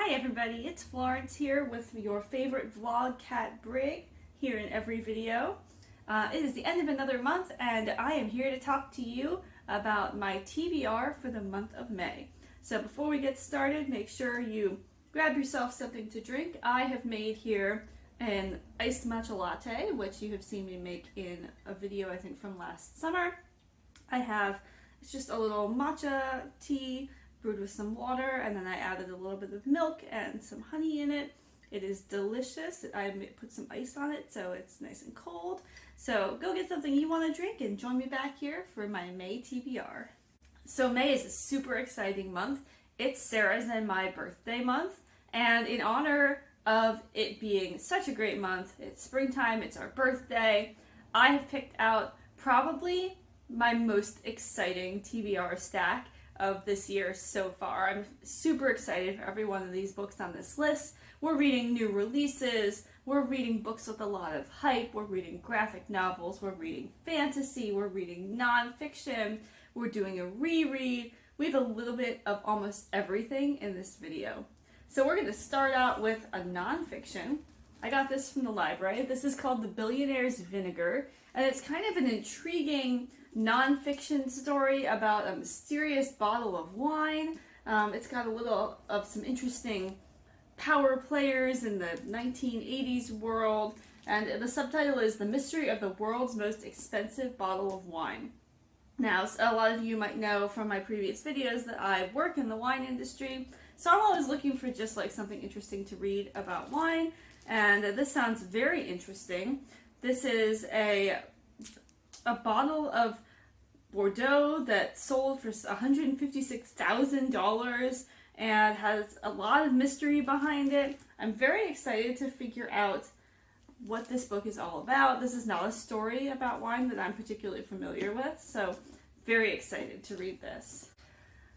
Hi everybody, it's Florence here with your favorite vlog cat Brig here in every video. It is the end of another month and I am here to talk to you about my TBR for the month of May. So before we get started, make sure you grab yourself something to drink. I have made here an iced matcha latte, which you have seen me make in a video I think from last summer. It's just a little matcha tea brewed with some water, and then I added a little bit of milk and some honey in it. It is delicious. I put some ice on it so it's nice and cold. So go get something you want to drink and join me back here for my May TBR. So May is a super exciting month. It's Sarah's and my birthday month, and in honor of it being such a great month, it's springtime, it's our birthday, I have picked out probably my most exciting TBR stack of this year so far. I'm super excited for every one of these books on this list. We're reading new releases, we're reading books with a lot of hype, we're reading graphic novels, we're reading fantasy, we're reading nonfiction, we're doing a reread. We have a little bit of almost everything in this video. So we're going to start out with a nonfiction. I got this from the library. This is called the Billionaires Vinegar, and it's kind of an intriguing nonfiction story about a mysterious bottle of wine. It's got a little of some interesting power players in the 1980s world, and the subtitle is The Mystery of the World's Most Expensive Bottle of Wine. Now, a lot of you might know from my previous videos that I work in the wine industry, so I'm always looking for just like something interesting to read about wine, and this sounds very interesting. This is a bottle of Bordeaux that sold for $156,000 and has a lot of mystery behind it. I'm very excited to figure out what this book is all about. This is not a story about wine that I'm particularly familiar with, so very excited to read this.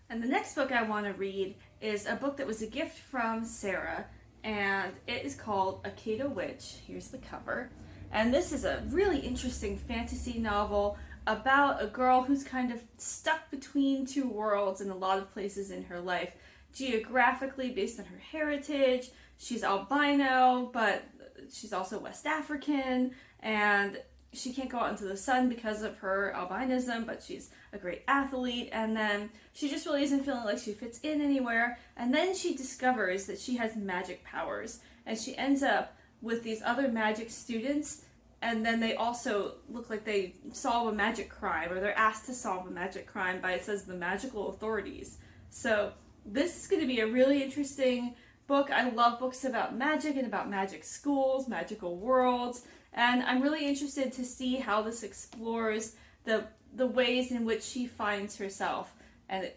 And the next book I want to read is a book that was a gift from Sarah, and it is called A Keto Witch. Here's the cover. And this is a really interesting fantasy novel about a girl who's kind of stuck between two worlds in a lot of places in her life. Geographically, based on her heritage, she's albino, but she's also West African, and she can't go out into the sun because of her albinism, but she's a great athlete, and then she just really isn't feeling like she fits in anywhere, and then she discovers that she has magic powers, and she ends up with these other magic students, and then they also look like they solve a magic crime, or they're asked to solve a magic crime by, it says, the magical authorities. So this is going to be a really interesting book. I love books about magic and about magic schools, magical worlds, and I'm really interested to see how this explores the ways in which she finds herself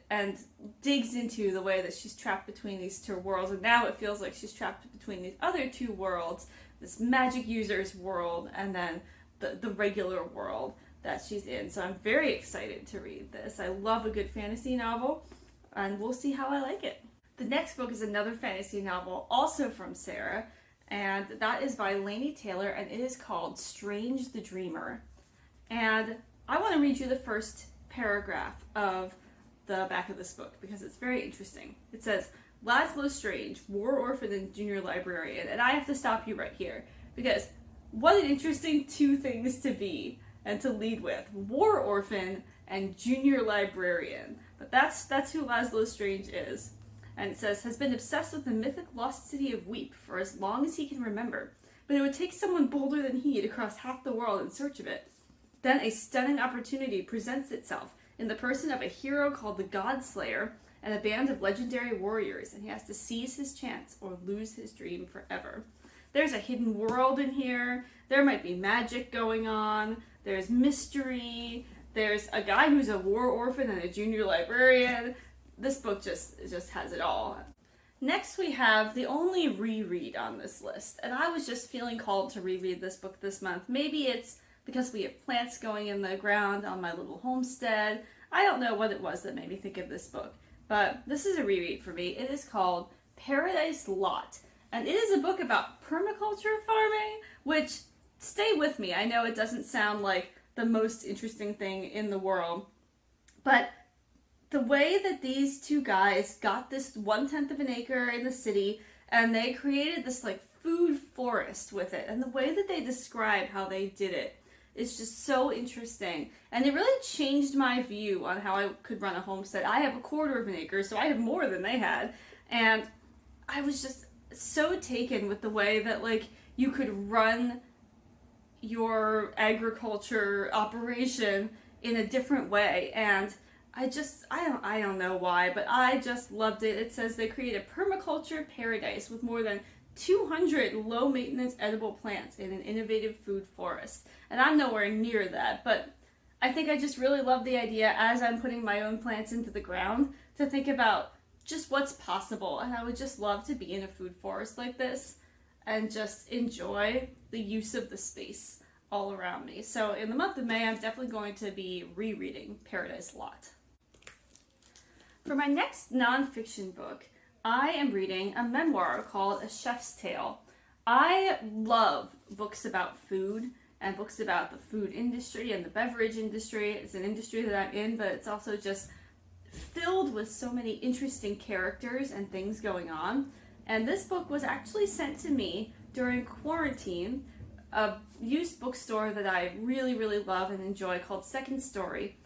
and digs into the way that she's trapped between these two worlds. And now it feels like she's trapped between these other two worlds, this magic user's world and then the regular world that she's in. So I'm very excited to read this. I love a good fantasy novel, and we'll see how I like it. The next book is another fantasy novel, also from Sarah, and that is by Laini Taylor, and it is called Strange the Dreamer. And I want to read you the first paragraph of the back of this book because it's very interesting. It says, Laszlo Strange, war orphan and junior librarian. And I have to stop you right here because what an interesting two things to be and to lead with. War orphan and junior librarian. But that's who Laszlo Strange is. And it says, has been obsessed with the mythic lost city of Weep for as long as he can remember. But it would take someone bolder than he to cross half the world in search of it. Then a stunning opportunity presents itself in the person of a hero called the Godslayer and a band of legendary warriors, and he has to seize his chance or lose his dream forever. There's a hidden world in here. There might be magic going on. There's mystery. There's a guy who's a war orphan and a junior librarian. This book just has it all. Next we have the only reread on this list, and I was just feeling called to reread this book this month. Maybe it's because we have plants going in the ground on my little homestead. I don't know what it was that made me think of this book, but this is a reread for me. It is called Paradise Lot, and it is a book about permaculture farming, which, stay with me, I know it doesn't sound like the most interesting thing in the world, but the way that these two guys got this 1/10 of an acre in the city and they created this like food forest with it, and the way that they describe how they did it is just so interesting. And it really changed my view on how I could run a homestead. I have 1/4 of an acre, so I have more than they had. And I was just so taken with the way that like you could run your agriculture operation in a different way. And I don't know why, but I just loved it. It says they create a permaculture paradise with more than 200 low maintenance edible plants in an innovative food forest. And I'm nowhere near that, but I think I just really love the idea as I'm putting my own plants into the ground to think about just what's possible. And I would just love to be in a food forest like this and just enjoy the use of the space all around me. So in the month of May, I'm definitely going to be rereading Paradise Lot. For my next nonfiction book, I am reading a memoir called A Chef's Tale. I love books about food and books about the food industry and the beverage industry. It's an industry that I'm in, but it's also just filled with so many interesting characters and things going on. And this book was actually sent to me during quarantine. A used bookstore that I really, really love and enjoy called Second Story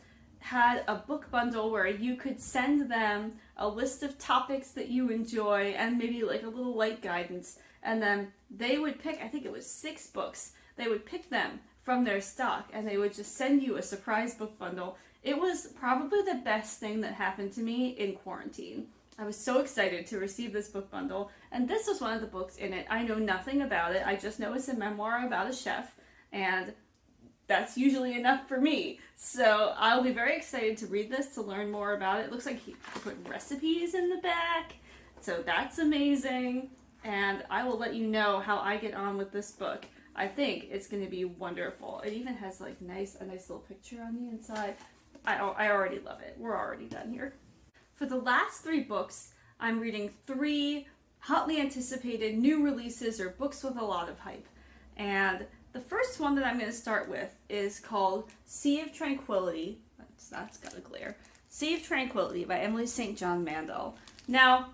had a book bundle where you could send them a list of topics that you enjoy and maybe like a little light guidance, and then they would pick, I think it was 6 books, they would pick them from their stock and they would just send you a surprise book bundle. It was probably the best thing that happened to me in quarantine. I was so excited to receive this book bundle, and this was one of the books in it. I know nothing about it. I just know it's a memoir about a chef, and that's usually enough for me. So I'll be very excited to read this, to learn more about it. It looks like he put recipes in the back, so that's amazing. And I will let you know how I get on with this book. I think it's going to be wonderful. It even has like a nice little picture on the inside. I already love it. We're already done here. For the last 3 books, I'm reading 3 hotly anticipated new releases or books with a lot of hype. And the first one that I'm going to start with is called Sea of Tranquility. That's got a glare. Sea of Tranquility by Emily St. John Mandel. Now,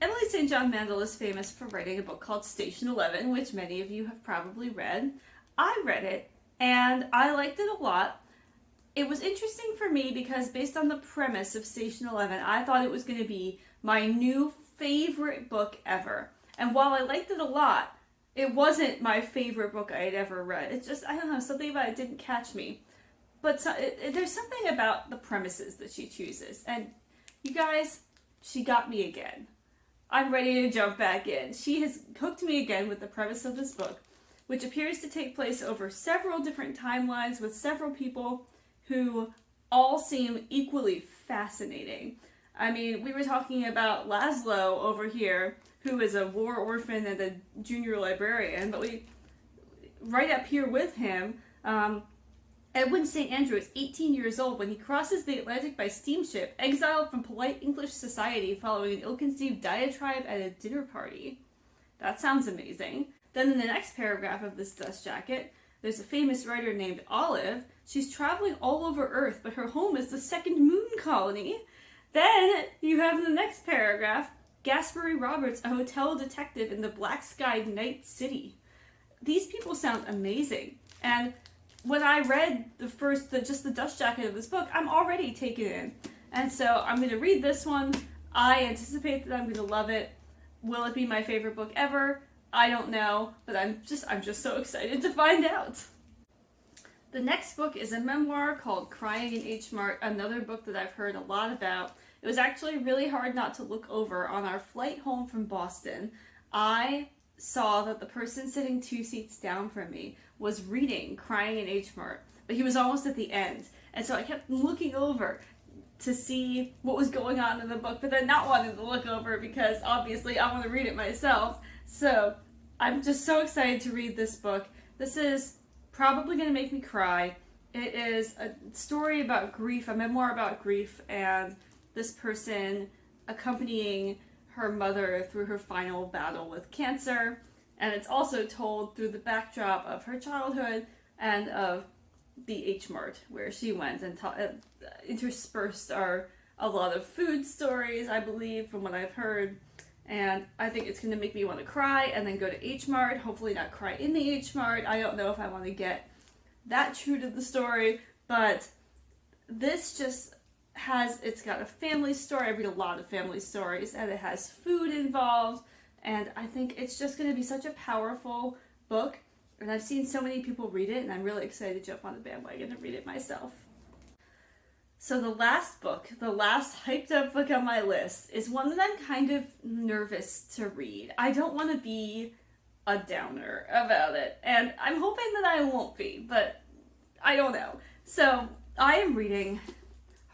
Emily St. John Mandel is famous for writing a book called Station 11, which many of you have probably read. I read it, and I liked it a lot. It was interesting for me because based on the premise of Station 11, I thought it was going to be my new favorite book ever. And while I liked it a lot, it wasn't my favorite book I had ever read. It's just, I don't know, something about it didn't catch me. But there's something about the premises that she chooses. And you guys, she got me again. I'm ready to jump back in. She has hooked me again with the premise of this book, which appears to take place over several different timelines with several people who all seem equally fascinating. I mean, we were talking about Laszlo over here, who is a war orphan and a junior librarian, but right up here with him, Edwin St. Andrew is 18 years old when he crosses the Atlantic by steamship, exiled from polite English society following an ill-conceived diatribe at a dinner party. That sounds amazing. Then in the next paragraph of this dust jacket, there's a famous writer named Olive. She's traveling all over Earth, but her home is the second moon colony. Then you have in the next paragraph, Gaspery Roberts, a hotel detective in the black-skied night city. These people sound amazing. And when I read just the dust jacket of this book, I'm already taken in. And so I'm going to read this one. I anticipate that I'm going to love it. Will it be my favorite book ever? I don't know, but I'm just so excited to find out. The next book is a memoir called Crying in H Mart, another book that I've heard a lot about. It was actually really hard not to look over. On our flight home from Boston, I saw that the person sitting 2 seats down from me was reading Crying in H Mart, but he was almost at the end. And so I kept looking over to see what was going on in the book, but then not wanting to look over because obviously I want to read it myself. So I'm just so excited to read this book. This is probably going to make me cry. It is a story about grief, a memoir about grief, and this person accompanying her mother through her final battle with cancer. And it's also told through the backdrop of her childhood and of the H Mart where she went, and interspersed are a lot of food stories, I believe, from what I've heard. And I think it's going to make me want to cry and then go to H Mart. Hopefully not cry in the H Mart. I don't know if I want to get that true to the story, but this just it's got a family story. I read a lot of family stories, and it has food involved, and I think it's just going to be such a powerful book, and I've seen so many people read it, and I'm really excited to jump on the bandwagon and read it myself. So the last book, the last hyped up book on my list, is one that I'm kind of nervous to read. I don't want to be a downer about it, and I'm hoping that I won't be, but I don't know. So I am reading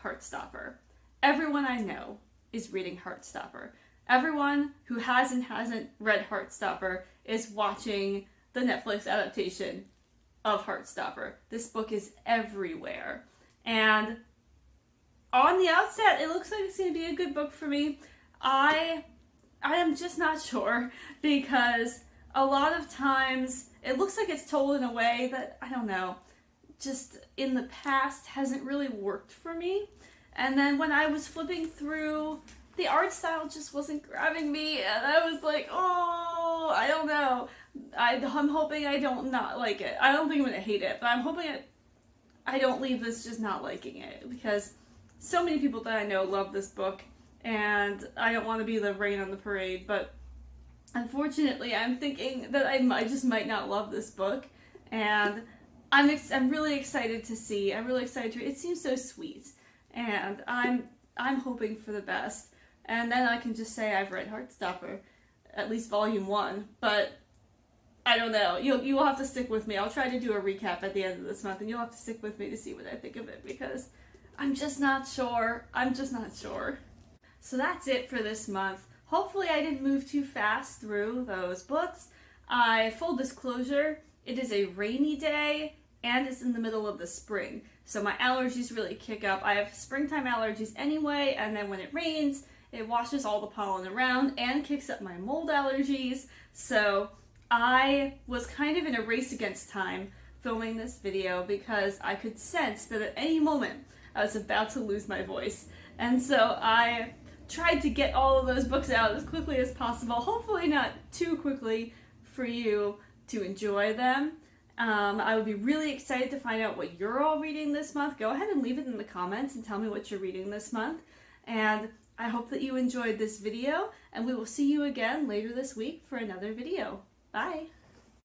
Heartstopper. Everyone I know is reading Heartstopper. Everyone who hasn't read Heartstopper is watching the Netflix adaptation of Heartstopper. This book is everywhere. And on the outset, it looks like it's going to be a good book for me. I am just not sure, because a lot of times it looks like it's told in a way that, I don't know, just in the past hasn't really worked for me. And then when I was flipping through, the art style just wasn't grabbing me, and I was like, oh, I don't know. I'm hoping I don't not like it. I don't think I'm going to hate it, but I'm hoping I don't leave this just not liking it, because so many people that I know love this book, and I don't want to be the rain on the parade, but unfortunately I'm thinking that I just might not love this book, and I'm really excited to see. I'm really excited to read. It seems so sweet, and I'm hoping for the best. And then I can just say I've read Heartstopper, at least volume 1, but I don't know. You will have to stick with me. I'll try to do a recap at the end of this month, and you'll have to stick with me to see what I think of it, because I'm just not sure. So that's it for this month. Hopefully I didn't move too fast through those books. Full disclosure, it is a rainy day, and it's in the middle of the spring. So my allergies really kick up. I have springtime allergies anyway, and then when it rains, it washes all the pollen around and kicks up my mold allergies. So I was kind of in a race against time filming this video, because I could sense that at any moment I was about to lose my voice. And so I tried to get all of those books out as quickly as possible, hopefully not too quickly for you to enjoy them. I would be really excited to find out what you're all reading this month. Go ahead and leave it in the comments and tell me what you're reading this month. And I hope that you enjoyed this video, and we will see you again later this week for another video. Bye!